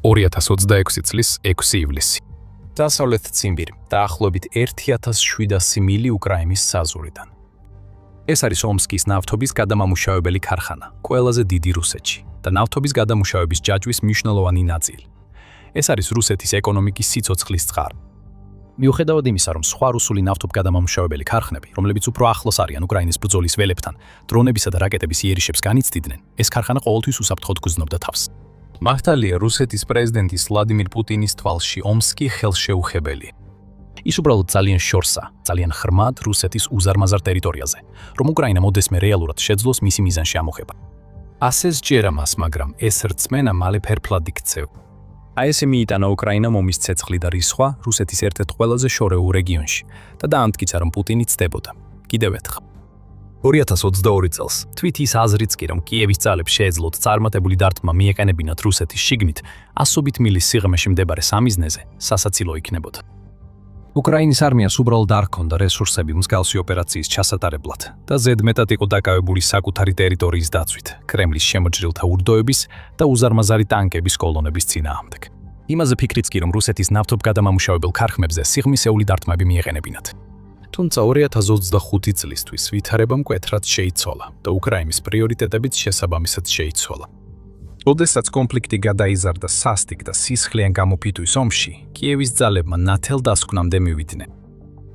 2026 წლის 6 ივლისი. დასავლეთ ციმბირი, დაახლოებით 1700 მილი უკრაინის საზღვრიდან. ეს არის ომსკის ნავთობის გადამამუშავებელი ქარხანა, ყველაზე დიდი რუსეთში და ნავთობის გადამუშავების ჯაჭვის მნიშვნელოვანი ნაწილი. ეს არის რუსეთის ეკონომიკის სიცოცხლის წყარო. მიუხედავად იმისა, რომ სხვა რუსული ნავთობგადამამუშავებელი ქარხნები, რომლებიც უფრო ახლოს არიან უკრაინის ბრძოლის ველებთან, დრონებისა და რაკეტების იერიშებს განიცდიდნენ, ეს ქარხანა ყოველთვის უსაფრთხოდ გრძნობდა თავს. მართალია, რუსეთის პრეზიდენტის ვლადიმირ პუტინის თვალში ომსკი ხელშეუხებელი. ის უბრალოდ ძალიან შორსა, ძალიან ხრმად რუსეთის უზარმაზარ ტერიტორიაზე, რომ უკრაინა მოდესმე რეალურად შეძლოს მისი მიზანში ამოხება. ასე სჯერა მას, მაგრამ ეს რწმენა მალე ფერფლად იქცევა. აი ესე მიიტანა უკრაინამ ომის ცეცხლი და რისხვა რუსეთის ერთ-ერთ ყველაზე შორეულ რეგიონში და დაამტკიცა, რომ პუტინი ცდებოდა. კიდევ ერთხელ. 2022 წელს თვით ის აზრიც კი, რომ კიევის ძალებს შეეძლოთ წარმატებული დარტყმა მიეყენებინათ რუსეთის შიგნით, ასობით მილის სიღრმეში მდებარე სამიზნეზე სასაცილო იქნებოდა. უკრაინის არმიას უბრალოდ არ ჰქონდა რესურსები მსგავსი ოპერაციის ჩასატარებლად და ზედმეტად იყო დაკავებული საკუთარი ტერიტორიის დაცვით, კრემლის შემოჭრილთა ურდოების და უზარმაზარი ტანკების კოლონების წინააღმდეგ. იმაზე ფიქრიც კი, რომ რუსეთის ნავთობგადამამუშავებელ ქარხნებზე სიღრმისეული დარტყმები მიეყენებინათ. თუმცა 2025 წლისთვის ვითარება მკვეთრად შეიცვალა და უკრაინის პრიორიტეტებიც შესაბამისად შეიცვალა. როდესაც კონფლიქტი გადაიზარდა სასტიკ და სისხლიან გამოფიტვის ომში, კიევის ძალებმა ნათელ დასკვნამდე მივიდნენ.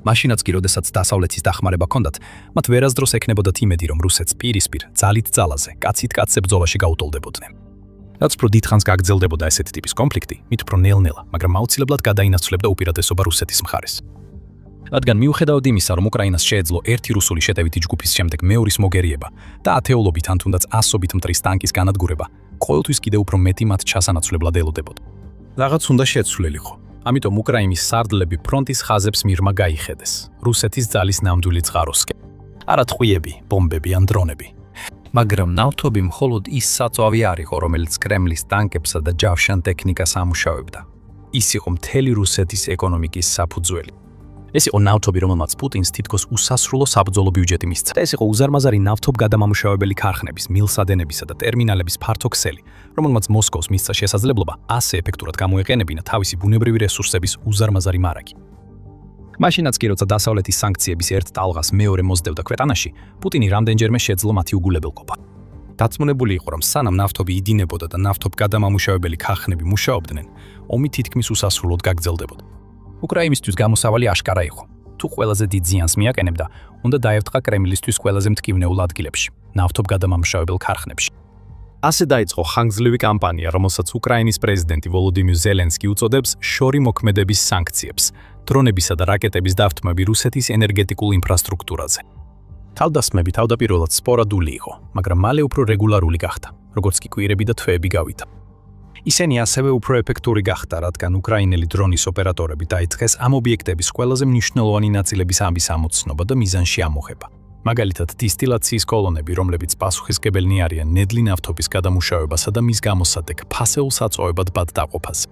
მაშინაც კი, როდესაც დასავლეთის დახმარება ჰქონდათ, მათ ვერასდროს ექნებოდათ იმედი, რომ რუსეთს პირისპირ ძალით ძალაზე, კაცით კაცზე ბრძოლაში გაუტოლდებოდნენ. რაც უფრო დიდხანს გაგრძელდებოდა ესეთი ტიპის კონფლიქტი, მით უფრო ნელ-ნელა, მაგრამ აუცილებლად გადაინაცვლებდა უპირატესობა რუსეთის მხარეს. რადგან მიუხედავად იმისა, რომ უკრაინას შეეძლო ერთი რუსული შეტევითი ჯგუფის შემდეგ მეორის მოგერიება და ათეულობით ან თუნდაც ასობით მტრის ტანკის განადგურება, ყოველთვის კიდევ უფრო მეტი მათ ჩასანაცვლებლად ელოდებოდა. რაღაც უნდა შეცვლილიყო. ამიტომ უკრაინის სარდლები ფრონტის ხაზებს მიღმა გაიხედეს, რუსეთის ძალის ნამდვილი წყაროსკენ. არა ტყვიები, ბომბები ან დრონები. მაგრამ ნავთობი მხოლოდ ის საწვავი არ იყო, რომელიც კრემლის ტანკებსა და ჯავშან ტექნიკას ამუშავებდა. ის იყო მთელი რუსეთის ეკონომიკის საფუძველი. ეს იყო ნავთობი, რომელმაც პუტინს თითქოს უსასრულო საბრძოლო ბიუჯეტი მისცა. ეს იყო უზარმაზარი ნავთობგადამამუშავებელი ქარხნების, მილსადენებისა და ტერმინალების ფართო ქსელი, რომელმაც მოსკოვს მისცა შესაძლებლობა ასე ეფექტურად გამოეყენებინა თავისი ბუნებრივი რესურსების უზარმაზარი მარაგი. მაშინაც კი, როცა დასავლეთის სანქციების ერთ ტალღას მეორე მოსდევდა ქვეყანაში, პუტინი რამდენჯერმე შეძლო მათი უგულებელყოფა. დაწმუნებული იყო, რომ სანამ ნავთობი იდინებოდა და ნავთობგადამამუშავებელი ქარხნები მუშაობდნენ, ომი თითქმის უსასრულოდ გაგრძელდებოდა. უკრაინისთვის გამოსავალი აშკარა იყო. თუ ყველაზე დიდ ზიანს მიაყენებდა, უნდა დაევტყა კრემლისთვის ყველაზე მტკივნეულ ადგილებში, ნავთობგადამამუშავებელ ქარხნებში. ასე დაიწყო ხანგრძლივი კამპანია, რომელსაც უკრაინის პრეზიდენტი ვოლოდიმირ ზელენსკი უწოდებს შორი მოქმედების სანქციებს, დრონებისა და რაკეტების დართმები რუსეთის ენერგეტიკულ ინფრასტრუქტურაზე. თავდასხმები თავდაპირველად სპორადული იყო, მაგრამ მალე უფრო რეგულარული გახდა, როგორც კი კვირები და თვეები გავიდა. ისინი ასევე უფრო ეფექტური გახდა, რადგან უკრაინელი დრონის ოპერატორები დაიწყეს ამ ობიექტების ყველაზე მნიშვნელოვანი ნაწილების ამის ამოცნობა და მიზანში ამოღება. მაგალითად, დისტილაციის კოლონები, რომლებიც პასუხისმგებელნი არიან ნედლი ნავთობის გადამუშავებასა და მის გამოსადეგ ფასეულ საწვავებად ბადდაყოფაზე.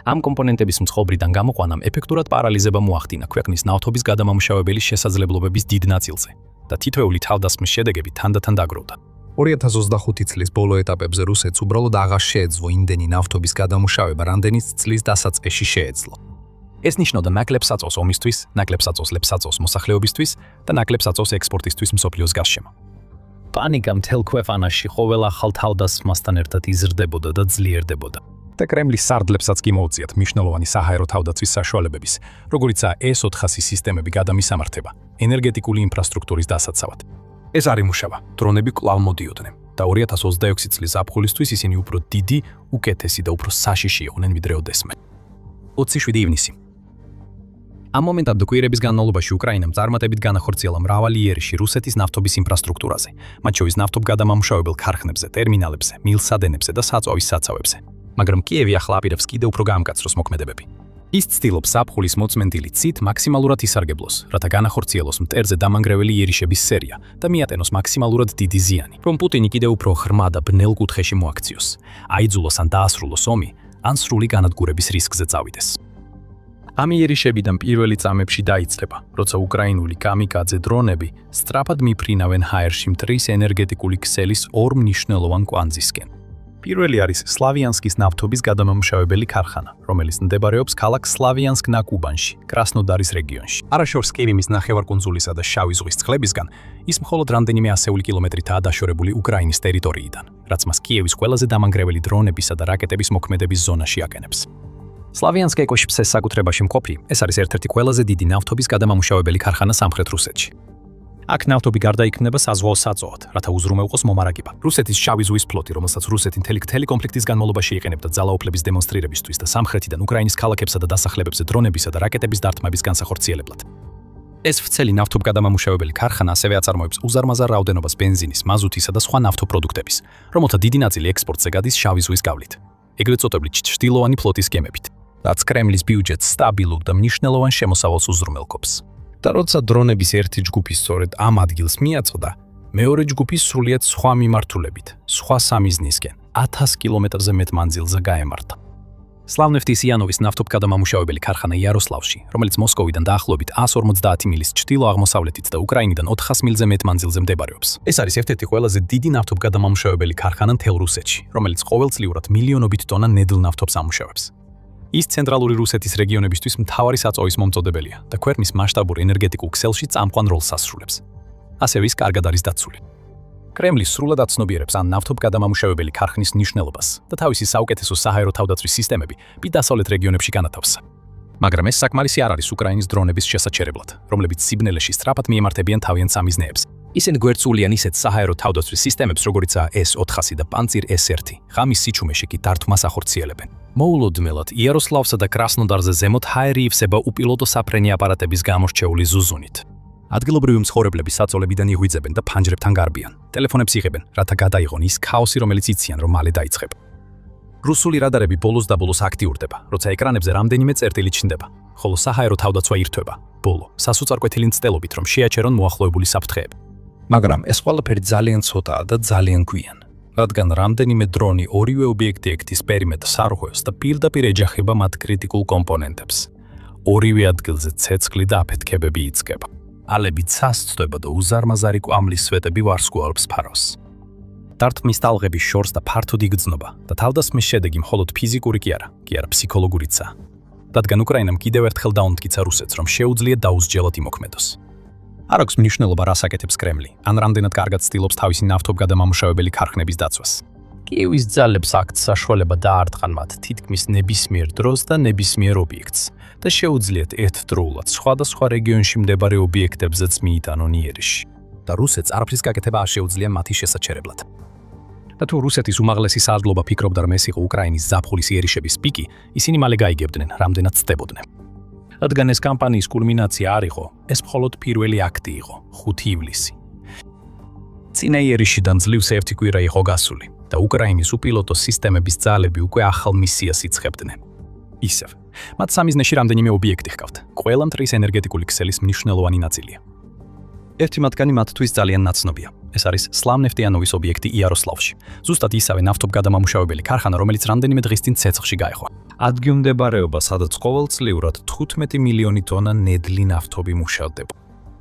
ამ კომპონენტების მწყობრიდან გამოყვანამ ეფექტურად პარალიზება მოახდინა ქვეყნის ნავთობის გადამამუშავებელი შესაძლებლობების დიდ ნაწილზე და თითოეული თავდასხმის შედეგები თანდათან დაგროვდა. 2025 წლის ბოლო ეტაპებზე რუსეთს უბრალოდ აღარ შეეძლო იმდენი ნავთობის გადამუშავება, რამდენიც წლის დასაწყისში შეეძლო. ეს ნიშნავდა ნაკლებ საწოლს ომისთვის, ნაკლებ საწოლს ლეփსაწოლს მოსახლეობისთვის და ნაკლებ საწოლს ექსპორტისთვის მსოფლიოს გარშემო. პანიკა მთელ ქვეყანაში ყოველ ახალ თავდასხმასთან ერთად იზრდებოდა და ძლიერდებოდა. და კრემლის სარდლებსაც კი მოუწიათ მნიშვნელოვანი საჰაერო თავდაცვის საშუალებების, როგორიცაა S-400 სისტემები გადამისამართება, ენერგეტიკული ინფრასტრუქტურის დასაცავად. ეს არ იმუშავა, დრონები კვლავ მოდიოდნენ და 2026 წლის ზაფხულისთვის ისინი უფრო დიდი, უკეთესი და უფრო საშიში იყვნენ ვიდრე ოდესმე. 27 ივნისი. ამ მომენტამდე კვირების განმავლობაში უკრაინამ წარმატებით განახორციელა მრავალი იერიში რუსეთის ნავთობის ინფრასტრუქტურაზე, მათ შორის ნავთობგადამამუშავებელ ქარხნებზე, ტერმინალებზე, მილსადენებზე და საწვავის საცავებზე. მაგრამ კიევი ახლა აპირებს კიდევ უფრო გაამკაცროს მოქმედებები. ის ცდილობს ზაფხულის მოწმენდილი ცით მაქსიმალურად ისარგებლოს, რათა განახორციელოს მტერზე დამანგრეველი იერიშების სერია და მიატენოს მაქსიმალურად დიდი ზიანი, რომ პუტინი კიდევ უფრო ხრმა და ბნელ კუთხეში მოაქციოს, აიძულოს ან დაასრულოს ომი, ან სრული განადგურების რისკზე წავიდეს. ამ იერიშებიდან პირველი წამებში დაიწყება, როცა უკრაინული კამიკაძე დრონები სწრაფად მიფრინავენ ჰაერში მტრის ენერგეტიკული ქსელის ორ მნიშვნელოვან კვანძისკენ. პირველი არის სლავიანსკის ნავთობის გადამამუშავებელი ქარხანა, რომელიც მდებარეობს ქალაქ სლავიანსკ-ნაკუბანში, კრასნოდარის რეგიონში. არაშორს კირიმის ნახევარკუნძულისა და შავი ზღვის წყლებისგან ის მხოლოდ რამდენიმე ასეული კილომეტრითაა დაშორებული უკრაინის ტერიტორიიდან, რაც მას კიევის ყველაზე დამანგრეველი დრონებისა და რაკეტების მოქმედების ზონაში აყენებს. სლავიანსკ ეკოშიფსეს საკუთრებაში მყოფი, ეს არის ერთ-ერთი ყველაზე დიდი ნავთობის გადამამუშავებელი ქარხანა სამხრეთ რუსეთში. აქ ნავთობი გარდაიქმნება საზღვაო საწვავად, რათა უზრუნველყოს მომარაგება. რუსეთის შავი ზღვის ფლოტი, რომელსაც რუსეთი მთელი კონფლიქტის განმავლობაში იყენებდა ძალაუფლების დემონსტრირებისთვის და სამხრეთიდან უკრაინის ქალაქებსა და დასახლებებზე დრონებისა და რაკეტების დარტყმების განსახორციელებლად. ეს ვრცელი ნავთობგადამამუშავებელი ქარხანა ასევე აწარმოებს უზარმაზარ რაოდენობას ბენზინის, მაზუთისა და სხვა ნავთობპროდუქტების, რომელთა დიდი ნაწილი ექსპორტზე გადის შავი ზღვის გავლით. ეგრეთ წოდებული ჩრდილოვანი ფლოტის გემებით, რაც კრემლის ბიუჯეტს სტაბილურ და მნიშვნელოვან შემოსავალს უზრუნველყოფს. და როცა დრონების ერთი ჯგუფი სწორედ ამ ადგილს მიაწოდა, მეორე ჯგუფი სრულიად სხვა მიმართულებით, სხვა სამიზნისკენ, 1000 კილომეტრზე მეტ მანძილზე გაემართა. სლავნეფტის იანოვის ნავთობგადამამუშავებელი ქარხანა იაროსლავში, რომელიც მოსკოვიდან დაახლოებით 150 მილის ჩრდილო-აღმოსავლეთით და უკრაინიდან 400 მილზე მეტ მანძილზე მდებარეობს. ეს არის ერთ-ერთი ყველაზე დიდი ნავთობგადამამუშავებელი ქარხანა მთელ რუსეთში, რომელიც ყოველწლიურად მილიონობით ტონა ნედლ ნავთობს ამუშავებს. ის ცენტრალური რუსეთის რეგიონებისთვის მთავარი საწვავის მომწოდებელია და ქვეყნის მასშტაბურ ენერგეტიკულ ქსელში წამყვან როლს ასრულებს. ასევე ის კარგად არის დაცული. კრემლი სრულად აცნობიერებს ამ ნავთობგადამამუშავებელი ქარხნის მნიშვნელობას და თავისი საუკეთესო საჰაერო თავდაცვის სისტემები დასავლეთ რეგიონებში განათავსა. მაგრამ ეს საკმარისი არ არის უკრაინის დრონების შესაჩერებლად, რომლებიც სიბნელეში სწრაფად მიემართებიან თავიანთ სამიზნეებს. ისინი გვერდსულიან ისეთ საჰაერო თავდაცვის სისტემებს, როგორიცაა S-400 და პანცირ S-1, ღამის სიჩუმეში კი დართვმას ახორციელებენ. მოულოდნელად იაროსლავსა და კრასნოდარზე ზემოთ ჰაერი ივსება უპილოტო საფრენი აპარატების გამორჩეული ზუზუნით. ადგილობრივი მსხორებლები საწოლებიდან იღვიძებენ და ფანჯრებთან გარბიან. ტელეფონებს იღებენ, რათა გადაიღონ ის ქაოსი, რომელიც იციან, რომ მალე დაიწყება. რუსული რადარები ბოლოს და ბოლოს აქტიურდება, როცა ეკრანებზე რამდენიმე წერტილი ჩნდება, ხოლო საჰაერო თავდაცვა ირთვება. ბოლო, სასუწარკვეთილი მცდელობით, რომ შეაჩერონ მოახლოებული საფრთხეები. მაგრამ ეს ყველაფერი ძალიან ცოტაა და ძალიან გვიან, რადგან რამდენიმე დრონი ორივე ობიექტის პერიმეტრს არღვევს და პირდაპირ ეჯახება მათ კრიტიკულ კომპონენტებს. ორივე ადგილზე ცეცხლი და აფეთქებები იწყება. ალები წასწდება და უზარმაზარი კვამლის სვეტები ვარსკვლავს ფარავს. დარტყმის ტალღების შორს და ფართოდ იგრძნობა და თავდასხმის შედეგი მხოლოდ ფიზიკური კი არა ფსიქოლოგურიცაა. რადგან უკრაინამ კიდევ ერთხელ დაუნტკიცა რუსეთს, რომ შეუძლია დაუსჯელოდ იმოქმედოს. არ აქვს მნიშვნელობა, რას აკეთებს კრემლი, ან რამდენად კარგად ცდილობს თავისი ნავთობგადამამუშავებელი ქარხნების დაცვას. კიევის ძალებს აქვთ საშუალება დაარტყან მათ თითქმის ნებისმიერ დროს და ნებისმიერ ობიექტს და შეუძლიათ ერთდროულად სხვადასხვა რეგიონში მდებარე ობიექტებზეც მიიტანონ იერიში. და რუსეთს არაფრის გაკეთება არ შეუძლია მათი შესაჩერებლად. და თუ რუსეთის უმაღლესი საზღლობა ფიქრობდა, რომ ეს იყო უკრაინის ზაფხულის იერიშების პიკი, ისინი მალე გაიგებდნენ, რამდენად ცდებოდნენ. რადგან ეს კამპანიის კულმინაცია არ იყო, ეს მხოლოდ პირველი აქტი იყო, 5 ივლისი. წინა იერიშიდან ძლივს ერთი კვირა იყო გასული და უკრაინის უპილოტო სისტემების ძალები უკვე ახალ მისიას იწყებდნენ. ისევ, მათ სამიზნეში რამდენიმე ობიექტი ჰყავთ, ყველა მტრის ენერგეტიკული ქსელის მნიშვნელოვანი ნაწილია. ერთი მათგანი მათთვის ძალიან ნაცნობია. ეს არის სლავნეფტიანოვის ობიექტი იაროსლავში. ზუსტად ისევე ნავთობგადამამუშავებელი ქარხანა, რომელიც რამდენიმე დღის წინ ცეცხლში გაეხვა. ადგილმდებარეობა, სადაც ყოველწლიურად 15 მილიონი ტონა ნედლი ნავთობი მუშავდება.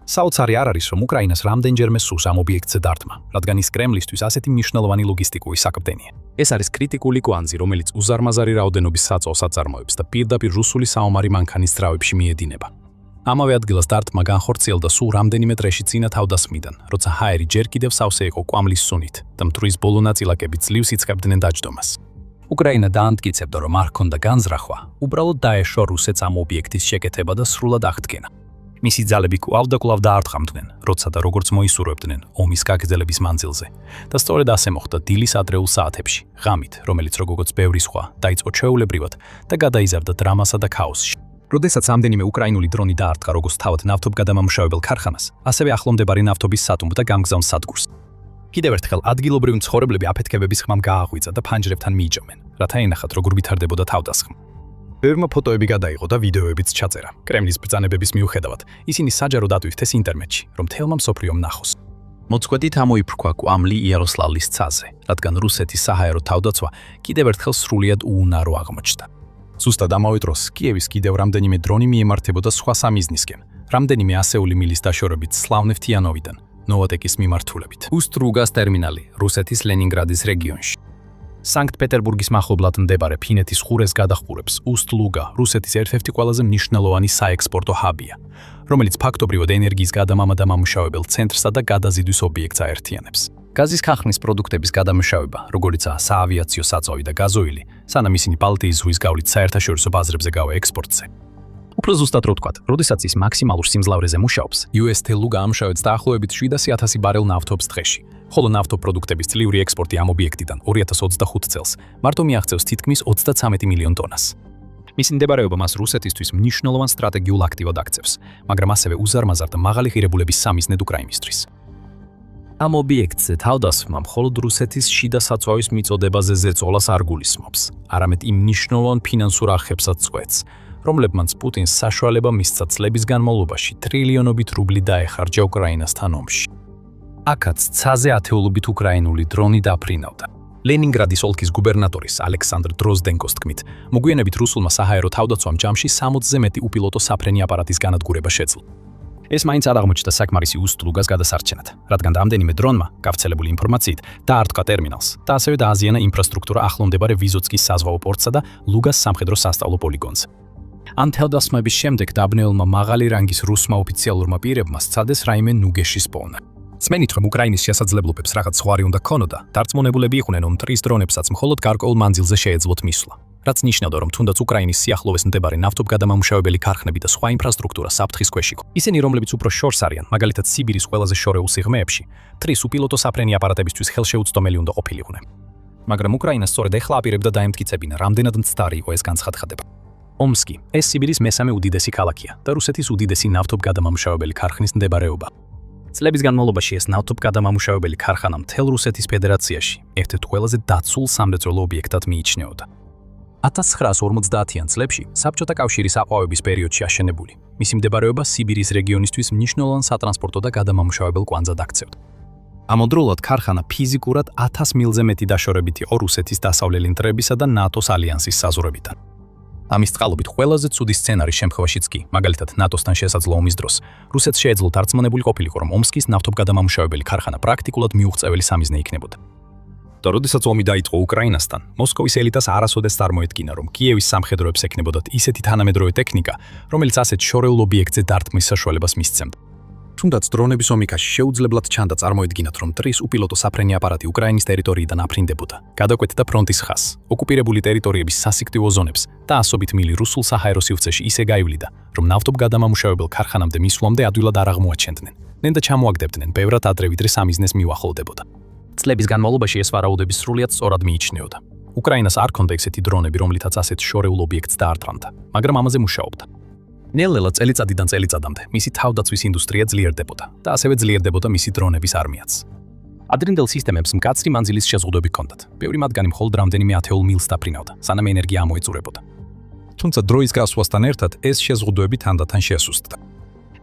საოცარი არ არის, რომ უკრაინას რამდენჯერმე სურს ამ ობიექტზე დარტყმა, რადგან ის კრემლისთვის ასეთი მნიშვნელოვანი ლოგისტიკური საკვებდენია. ეს არის კრიტიკული კვანძი, რომელიც უზარმაზარი რაოდენობის საწვავს აწარმოებს და პირდაპირ რუსული საომარი მანქანის ძრავებში მიედინება. ამავე ადგილას დარტყმა განხორციელდა სულ რამდენიმე დღეში წინა თავდასხმიდან, როცა ჰაერი ჯერ კიდევ სავსე იყო კვამლის სუნით და მტვრის ბოლო ნაწილაკები ძლივს იწყებდნენ დაჯდომას. უკრაინა დაამტკიცებდა, რომ არ ჰქონდა განზრახვა, უბრალოდ დაეშვა რუსეთს ამ ობიექტის შეკეთება და სრულად აღდგენა. მისი ძალები კვლავ და კვლავ დაარტყამდნენ, როცა და როგორც მოისურვებდნენ ომის გაგრძელების მანძილზე. და სწორედ ასე მოხდა დილის ადრეულ საათებში, ღამით, რომელიც როგორც ბევრი სხვა, დაიწყო ჩვეულებრივად და გადაიზარდა დრამასა და ქაოსში. როდესაც ამდენიმე უკრაინული დრონი დაარტყა როგორც თავად ნავთობგადამამუშავებელ ქარხანას, ასევე ახლომდებარე ნავთობის სატუმბ და გამგზავნ სადგურს. კიდევ ერთხელ ადგილობრივი მცხოვრებლები აფეთქებების ხმამ გააღვიძა და ფანჯრებთან მიიჭომენ, რათა ენახათ როგორ ვითარდებოდა თავდასხმა. ბევრმა ფოტოები გადაიღო და ვიდეოებიც ჩაწერა. კრემლის ბრძანებების მიუხედავად, ისინი საჯაროდ ატვირთეს ინტერნეტში, რომ თელმა მსოფლიომ ნახოს. მოწყვეტით ამოიფრქვა კვამლი იაროსლავლის ცაზე, რადგან რუსეთის საჰაერო თავდაცვა კიდევ ერთხელ სრულიად უუნარო აღმოჩნდა. ზუსტად ამავე დროს კიევის კიდევ რამდენიმე დრონი მიემართებოდა სხვა სამიზნისკენ, რამდენიმე ასეული მილის დაშორებით სლავნეფტიანოვიდან, ნოვატეკის მიმართულებით. უსტრუგას ტერმინალი, რუსეთის ლენინგრადის რეგიონში. სანქტ-პეტერბურგის მახლობლად მდებარე ფინეთის ყურეს გადაჰყურებს უსტ-ლუგა, რუსეთის ერთ-ერთი ყველაზე მნიშვნელოვანი საექსპორტო ჰაბია, რომელიც ფაქტობრივად ენერგიის გადამამა და მომუშავებელ ცენტრსა და გადაზიდვის ობიექტს აერთიანებს. გაზის ქახნის პროდუქტების გადამუშავება, როგორიცაა საავიაციო საწვავი და გაზოილი, სანამ ისინი ბალტიის ზღვის გავლით საერთაშორისო ბაზრებზე გავა ექსპორტზე. უფრო ზუსტად რო ვთქვათ, როდესაც ის მაქსიმალურ სიმძლავრეზე მუშაობს, UST ლუგა ამუშავებს დაახლოებით 700,000 ბარელ ნავთობს დღეში, ხოლო ნავთობპროდუქტების წლიური ექსპორტი ამ ობიექტიდან 2025 წელს მარტო მიაღწევს თითქმის 33 მილიონ ტონას. მისი მდებარეობა მას რუსეთისთვის მნიშვნელოვან სტრატეგიულ აქტივად აქცევს, მაგრამ ასევე უზარმაზარ და მაღალი ღირებულების სამიზნედ უკრაინისთვის. ამ ობიექტზე თავდასხმა მხოლოდ რუსეთის შიდა საწვავის მიწოდებაზე ზეწოლას არ გულისხმობს, არამედ იმ მნიშვნელოვან ფინანსურ არხებსაც წყვეტს, რომლებმაც პუტინს საშუალება მისცა წლების განმავლობაში ტრილიონობით რუბლი დაეხარჯა უკრაინასთან ომში. აქაც ცაზე ათეულობით უკრაინული დრონი დაფრინავდა. ლენინგრადის ოლქის გუბერნატორის ალექსანდრ დროზდენკოს თქმით, მოგვიანებით რუსულმა საჰაერო თავდაცვამ ჯამში 60-ზე მეტი უპილოტო საფრენი აპარატის განადგურება შეძლო. ეს მაინც არ აღმოჩნდა საკმარისი უსტ-ლუგას გადასარჩენად, რადგან რამდენიმე დრონმა, გავრცელებული ინფორმაციით, დაარტყა ტერმინალს და ასევე დააზიანა ინფრასტრუქტურა ახლომდებარე ვიზოცკის საზღვაო პორტსა და ლუგას სამხედრო სასწავლო პოლიგონზე. ამ თავდასხმების შემდეგ დაბნეულმა მაღალი რანგის რუსმა ოფიციალურმა პირებმა სცადეს რაიმე ნუგეშის პოვნა. სმენით, რომ უკრაინის შესაძლებლობებს რაღაც ზღვარი უნდა ქონოდა, დარწმუნებულები იყვნენ, რომ მტრის დრონებსაც მხოლოდ გარკვეულ მანძილზე შეეძლოთ მისვლა. რაც ნიშნავდა, რომ თუნდაც უკრაინის სიახლოვეს მდებარე ნავთობგადამამუშავებელი ქარხნები და სხვა ინფრასტრუქტურა საფრთხის ქვეშ იყო. ისინი, რომლებიც უფრო შორს არიან, მაგალითად სიბირის ყველაზე შორეულ სიღრმეებში, მტრის უპილოტო საფრენი აპარატებისთვის ხელშეუწვდომელი უნდა ყოფილიყვნენ. მაგრამ უკრაინა სწორედ ეხლა აპირებდა დაემტკიცებინა, რამდენად მცდარი იყო ეს განცხადება. ომსკი, ეს სიბირის მესამე უდიდესი ქალაქია და რუსეთის უდიდესი ნავთობგადამამუშავებელი ქარხნის მდებარეობა. წლების განმავლობაში ეს ნავთობგადამამუშავებელი ქარხანა მთელ რუსეთის ფედერაციაში ერთ-ერთ ყველაზე დაცულ სამრეწველო ობიექტად მიიჩნეოდა. 1950-იან წლებში საბჭოთა კავშირის აყვავების პერიოდში აშენებული, მისი მდებარეობა სიბირის რეგიონისთვის მნიშვნელოვან სატრანსპორტო და გადამამუშავებელ კვანძად აქცევდა. ამავდროულად ქარხანა ფიზიკურად 1000 მილზე მეტი დაშორებით იყო რუსეთის დასავლელი მტრებისა და ნატოს ალიანსის საზღვრებიდან. ამის წყალობით ყველაზე ცუდი სცენარის შემთხვევაშიც კი, მაგალითად ნატოსთან შესაძლო ომის დროს, რუსეთს შეეძლო დარწმუნებული ყოფილიყო, რომ ომსკის ნავთობგადამამუშავებელი ქარხანა პრაქტიკულად მიუღწეველი სამიზნე იქნებოდა. და როდესაც ომი დაიწყო უკრაინასთან, მოსკოვის ელიტას არასოდეს წარმოედგინა, რომ კიევის სამხედროებს ექნებოდათ ისეთი თანამედროვე ტექნიკა, რომელიც ასეთ შორეულ ობიექტზე დარტყმის საშუალებას მისცემდა. თუნდაც დრონების ომიკაში შეუძლებლად ჩანდა წარმოედგინათ, რომ მტრის უპილოტო საფრენი აპარატი უკრაინის ტერიტორიიდან აფრინდებოდა, გადაკვეთდა ფრონტის ხაზს, ოკუპირებული ტერიტორიების სასიკვდილო ზონებს და ასობით მილი რუსულ საჰაერო სივრცეში ისე გაივლიდა, რომ ნავთობგადამამუშავებელ ქარხანამდე მისვლამდე ადვილად არ აღმოაჩენდნენ, და ჩამოაგდებდნენ ბევრად ადრე ვიდრე სამიზნეს მიუახლოვდებოდა. წლების განმავლობაში ეს ვარაუდები სრულიად სწორად მიიჩნეოდა. უკრაინას არ ჰქონდა ისეთი დრონები, რომლითაც ასეთ შორეულ ობიექტს დაარტყამდა, მაგრამ ამაზე მუშაობდა. ნელ-ნელა წელიწადიდან წელიწადამდე მისი თავდაცვის ინდუსტრია ძლიერდებოდა და ასევე ძლიერდებოდა მისი დრონების არმიაც. ადრინდელ სისტემებს მკაცრი მანძილის შეზღუდვები ჰქონდათ. ბევრი მათგანი მხოლოდ რამდენიმე ათეულ მილს დაფრინავდა, სანამ ენერგია ამოეწურებოდა. თუმცა დროის გასვლასთან ერთად ეს შეზღუდვები თანდათან შესუსტდა.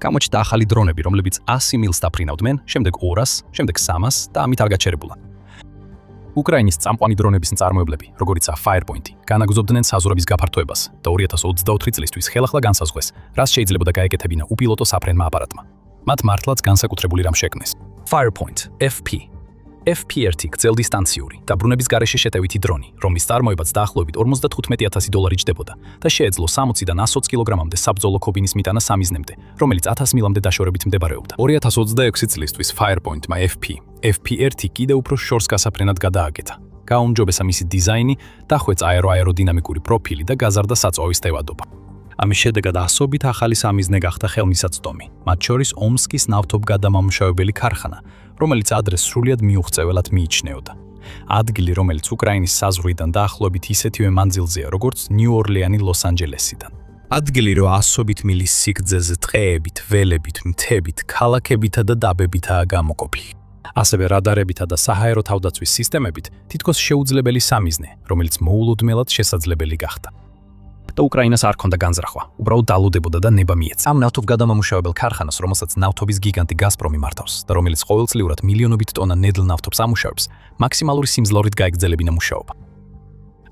გამოჩნდა ახალი დრონები, რომლებიც 100 მილს დაფრინავდნენ, შემდეგ 200, შემდეგ 300 და ამით არ გაჩერებულან. უკრაინის წამყვანი დრონების მწარმოებლები, როგორიცაა Firepoint, განაგრძობდნენ საზღვრების გაფართოებას და 2024 წლისთვის ხელახლა განსაზღვრეს, რას შეიძლებოდა გაეკეთებინა უპილოტო საფრენმა აპარატმა. მათ მართლაც განსაკუთრებული რამ შექმნეს. Firepoint, FP. FP1 გრძელდისტანციური, დაბრუნების გარეშე შეტევითი დრონი, რომლის წარმოებაც დაახლოებით $55,000 ჯდებოდა და შეეძლო 60-დან 120 კილოგრამამდე საბრძოლო ქობინის მიტანა სამიზნემდე, რომელიც 1000 მილამდე დაშორებით მდებარეობდა. 2026 წლისთვის Firepoint-მა FP1 კიდევ უფრო შორს გასაფრენად გადააკეთა. გაუმჯობესა მისი დიზაინი, დახვეწა აეროდინამიკური პროფილი და გაზარდა საწვავის ტევადობა. ამის შედეგად ასობით ახალი სამიზნე გახდა ხელმისაწვდომი, მათ შორის ომსკის ნავთობგადამამუშავებელი ქარხანა, რომელიც ადრე სრულიად მიუღწეველად მიიჩნეოდა. ადგილი, რომელიც უკრაინის საზღვრიდან დაახლოებით ისეთივე მანძილზეა, როგორც ნიუ-ორლეანი ლოს-ანჯელესიდან. ადგილი, რო ასობით მილის სიგრძეზე ტყეებით, ველებით, მთებით, ქალაქებითა და დაბებითაა გამოყოფილი. ასევე რადარებითა და საჰაერო თავდაცვის სისტემებით თითქოს შეუძლებელი სამიზნე, რომელიც მოულოდნელად შესაძლებელი გახდა. და უკრაინას არ ჰქონდა განზრახვა, უბრალოდ დალოდებოდა და ნება მიეცა. ამ ნავთობგადამამუშავებელ ქარხანას, რომელსაც ნავთობის გიგანტი გაზპრომი მართავს და რომელიც ყოველწლიურად მილიონობით ტონა ნედლ ნავთობს ამუშავებს, მაქსიმალური სიმძლავრით გაეგრძელებინა მუშაობა.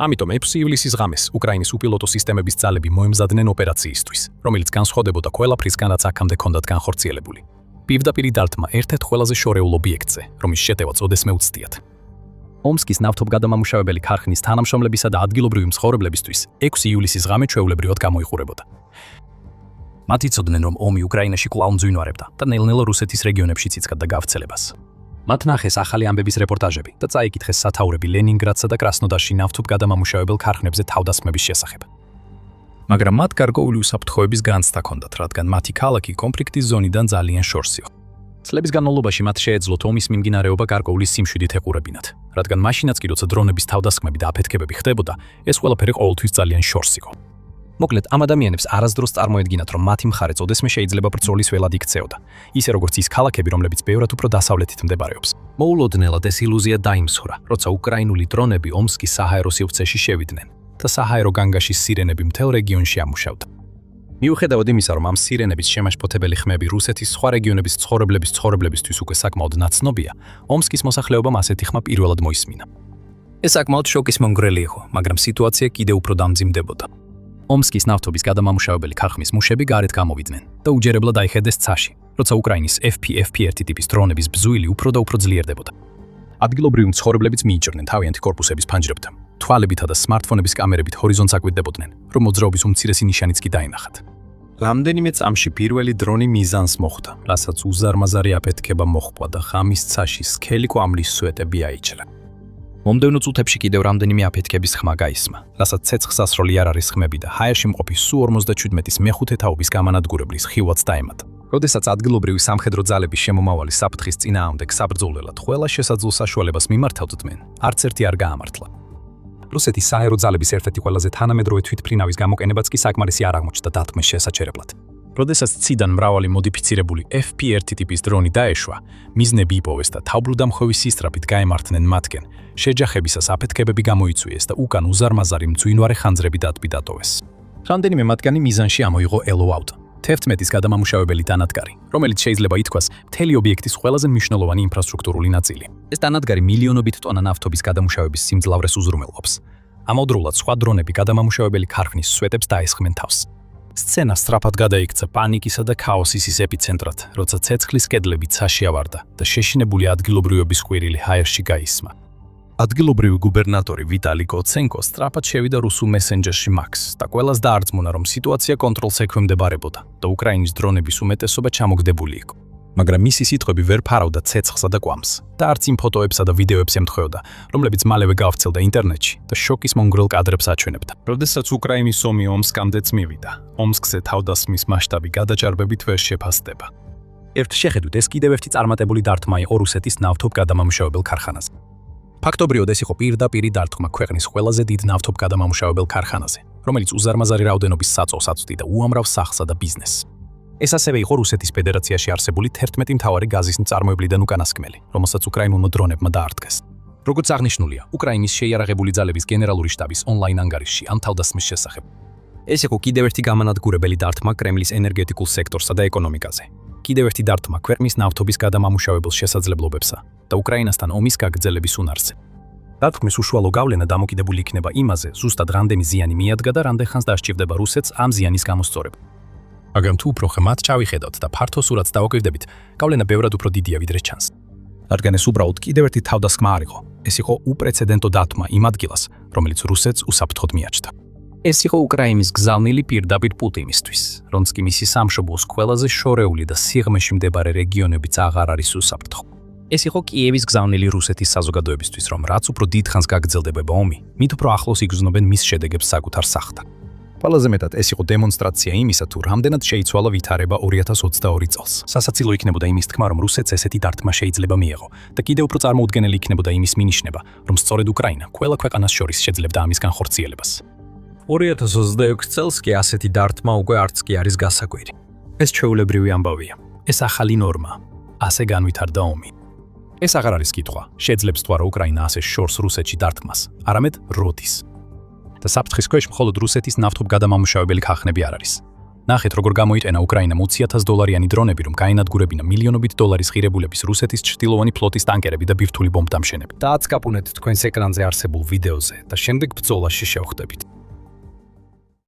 ამიტომ 6 ივლისის ღამეს უკრაინის უპილოტო სისტემების ძალები მოემზადნენ ოპერაციისთვის, რომელიც განსხვავდებოდა ყველაფრისგანაც აქამდე ჰქონდათ განხორციელებული. პირდაპირ დარტყმა ერთ-ერთ ყველაზე შორეულ ობიექტზე, რომლის შეტევაც ოდესმე უცდიათ. ომსკის ნავთობგადამამუშავებელი ქარხნის თანამშრომლებისა და ადგილობრივი მცხოვრებლებისთვის 6 ივლისის ღამე ჩვეულებრივად გამოიხურებოდა. მათ იცოდნენ, რომ ომი უკრაინაში კვლავ მძვინვარებდა და ნელ-ნელა რუსეთის რეგიონებშიც იწყებდა გავრცელებას. მათ ნახეს ახალი ამბების რეპორტაჟები და წაიკითხეს სათაურები ლენინგრადსა და კრასნოდარში ნავთობგადამამუშავებელ ქარხნებზე თავდასხმების შესახებ. მაგრამ მათ გარკვეული უსაფრთხოების განცდა ჰქონდათ, რადგან მათი ქალაქი კონფლიქტის ზონიდან ძალიან შორს იყო. წლების განმავლობაში მათ შეეძლოთ ომის მიმდინარეობა გარკვეული სიმშვიდით ეყურებინათ, რადგან მაშინაც კი როცა დრონების თავდასხმები და აფეთქებები ხდებოდა, ეს ყველაფერი ყოველთვის ძალიან შორს იყო. მოკლედ, ამ ადამიანებს არასდროს წარმოედგინათ, რომ მათი მხარე წოდესმე შეიძლება ბრძოლის ველად იქცეოდა, ისე როგორც ის ქალაქები, რომლებიც ბევრად უფრო დასავლეთით მდებარეობს. მოულოდნელად ეს ილუზია დაიმსხვრა, როცა უკრაინული დრონები ომსკის საჰაერო სივრცეში შევიდნენ და საჰაერო განგაშის სირენები მთელ რეგიონში ამუშავდა. მიუხედავად იმისა, რომ ამ სირენების შემაშფოთებელი ხმები რუსეთის სხვა რეგიონების ცხოვრებლებისთვის უკვე საკმაოდ ნაცნობია, ომსკის მოსახლეობამ ასეთი ხმა პირველად მოისმინა. ეს საკმაოდ შოკისმომგვრელი იყო, მაგრამ სიტუაცია კიდევ უფრო დამძიმდებოდა. ომსკის ნავთობის გადამამუშავებელი ქარხნის მუშები გარეთ გამოვიდნენ და უჯერებლად აიხედეს ცაში, როცა უკრაინის FPV-1 ტიპის დრონების ბზუილი უფრო და უფრო ძლიერდებოდა. ადგილობრივი მცხოვრებლებიც მიიჭრნენ თავიანთი კორპუსების ფანჯრებთან, თვალებითა და სმარტფონების კამერებით ჰორიზონტს აკვირდებოდნენ, რომ მოძრაობის უმცირესი ნიშანიც კი დაინახათ. რამდენიმე წამში პირველი დრონი მიზანს მოხვდა, რასაც უზარმაზარი აფეთქება მოჰყვა და ღამის ცაში სქელი კვამლის სვეტები აიჭრა. მომდევნო წუთებში კიდევ რამდენიმე აფეთქების ხმა გაისმა, რასაც ცეცხლსასროლი არარის ხმები და ჰაერში მყოფი Su-57-ის მეხუთე თაობის გამანადგურებლის ხილვაც დაემატა. როდესაც ადგილობრივი სამხედრო ძალების შემომავალი საფრთხის წინააღმდეგ საბრძოლველად ყველა შესაძლო საშუალებას მიმართავდნენ, არც ერთი არ გაამართლა. რუსეთის საჰაერო ძალების ერთ-ერთი ყველაზე თანამედროვე თვითმფრინავის გამოყენებაც კი საკმარისი არ აღმოჩნდა დათმის შესაჩერებლად. როდესაც ციდან მრავალი მოდიფიცირებული FP1 ტიპის დრონი დაეშვა, მიზნები იპოვეს და თავბრუდამხვევის სისწრაფით გაემართნენ მათკენ, შეჯახებისას აფეთქებები გამოიწვიეს და უკან უზარმაზარი მძვინვარე ხანძრები დატოვეს. რამდენიმე მათგანი მიზანში ამოიღო ელოაუტ, 11-ის გადამამუშავებელი დანადგარი, რომელიც შეიძლება ითქვას მთელი ობიექტის ყველაზე მნიშვნელოვანი ინფრასტრუქტურული ნაწილი. ეს დანადგარი მილიონობით ტონა ნავთობის გადამუშავების სიმძლავრეს უზრუნველყოფს. ამავდროულად სხვა დრონები გადამამუშავებელი ქარხნის სვეტებს დაესხმენ თავს. სცენა სწრაფად გადაიქცა პანიკისა და ქაოსის ეპიცენტრად, როცა ცეცხლის კედლები ცაში ავარდა და შეშინებული ადგილობრივების ყვირილი ჰაერში გაისმა. ადგილობრივი გუბერნატორი ვიტალი კოცენკო სწრაფად შევიდა რუსულ მესენჯერში Max და ყველას დაარწმუნა, რომ სიტუაცია კონტროლს ექვემდებარებოდა და უკრაინის დრონების უმეტესობა ჩამოგდებული იყო. მაგრამ მისი სიტყვები ვერ ფარავდა ცეცხლსა და კვამს და არც იმ ფოტოებსა და ვიდეოებს ემთხვეოდა, რომლებიც მალევე გავრცელდა ინტერნეტში და შოკის მომგვრელ კადრებს აჩვენებდა. როდესაც უკრაინის ომი ომსკამდეც მივიდა, ომსკზე თავდასხმის მასშტაბი გადაჭარბებით ვერ შეფასდება. ერთ შეხედვით ეს კიდევ ერთი წარმატებული დარტყმა იყო რუსეთის ნავთობგადამამუშავებელ ქარხანაზე. ფაქტობრივად ეს იყო პირდაპირი დარტყმა ქვეყნის ყველაზე დიდ ნავთობგადამამუშავებელ ქარხანაზე, რომელიც უზარმაზარი რაოდენობის საწოვს აწვდიდა და უამრავ სახლსა და ბიზნესს. ეს ასევე იყო რუსეთის ფედერაციაში არსებული 11 მთავარი გაზის მწარმოებლიდან უკანასკნელი, რომელსაც უკრაინულმა დრონებმა დაარტყეს. როგორც აღნიშნულია, უკრაინის შეიარაღებული ძალების გენერალური შტაბის ონლაინ ანგარიშში ამ თავდასხმის შესახებ. ეს იყო კიდევ ერთი გამანადგურებელი დარტყმა კრემლის ენერგეტიკულ სექტორსა და ეკონომიკაზე. კიდევ ერთი დარტყმა ქვეყნის ნავთობის გადამამუშავებელ შესაძლებლობებსა და უკრაინასთან ომის გაგრძელების უნარზე. დარტყმის უშუალო გავლენა დამოკიდებული იქნება იმაზე, ზუსტად რამდენი ზიანი მიადგა და რამდენ ხანს დასჭირდება რუსეთს ამ ზიანის გამოსწორება. მაგრამ თუ უფრო ხმად ჩავიხედავთ და ფართო სურათს დავაკვირდებით, გავლენა ბევრად უფრო დიდია ვიდრე ჩანს. რადგან ეს უბრალოდ კიდევ ერთი თავდასხმა არ იყო, ეს იყო უპრეცედენტო დარტყმა იმ ადგილას, რომელიც რუსეთს უსაფრთხოდ მიაჩნდა. ეს იყო უკრაინის გზავნილი პირდაპირ პუტინისთვის, რომც კი მისი სამშობლოს ყველაზე შორეული და სიღრმეში მდებარე რეგიონებიც აღარ არის უსაფრთხო. ეს იყო კიევის გზავნილი რუსეთის საზოგადოებისთვის, რომ რაც უფრო დიდხანს გაგრძელდება ომი, მით უფრო ახლოს იგრძნობენ მის შედეგებს საკუთარ სახლთან. ყველაზე მეტად ეს იყო დემონსტრაცია იმისა, თუ რამდენად შეიცვალა ვითარება 2022 წელს. სასაცილო იქნებოდა იმის თქმა, რომ რუსეთს ესეთი დარტყმა შეიძლება მიეღო და კიდევ უფრო წარმოუდგენელი იქნებოდა იმის მინიშნება, რომ სწორედ უკრაინა ყველა ქვეყანას შორის შეძლებდა ამის განხორციელებას. 2026 წელს კი ასეთი დარტყმა უკვე არც კი არის გასაკვირი. ეს ჩვეულებრივი ამბავია. ეს ახალი ნორმა. ასე განვითარდა ომი. ეს აღარ არის კითხვა. შეძლებს თუ არა უკრაინა ასე შორს რუსეთში დარტყმას, არამედ როდის. და საფრთხის ქვეშ მხოლოდ რუსეთის ნავთობგადამამუშავებელი ქარხნები არ არის. ნახეთ, როგორ გამოიყენა უკრაინამ $20,000 დრონები, რომ გაენადგურებინა მილიონობით დოლარის ღირებულების რუსეთის ჩრდილოვანი ფლოტის ტანკერები და ბირთვული ბომბდამშენები. დააცკაპუნეთ თქვენს ეკრანზე არსებულ ვიდეოზე და შემდეგ ბრძოლაში შევხვდებით.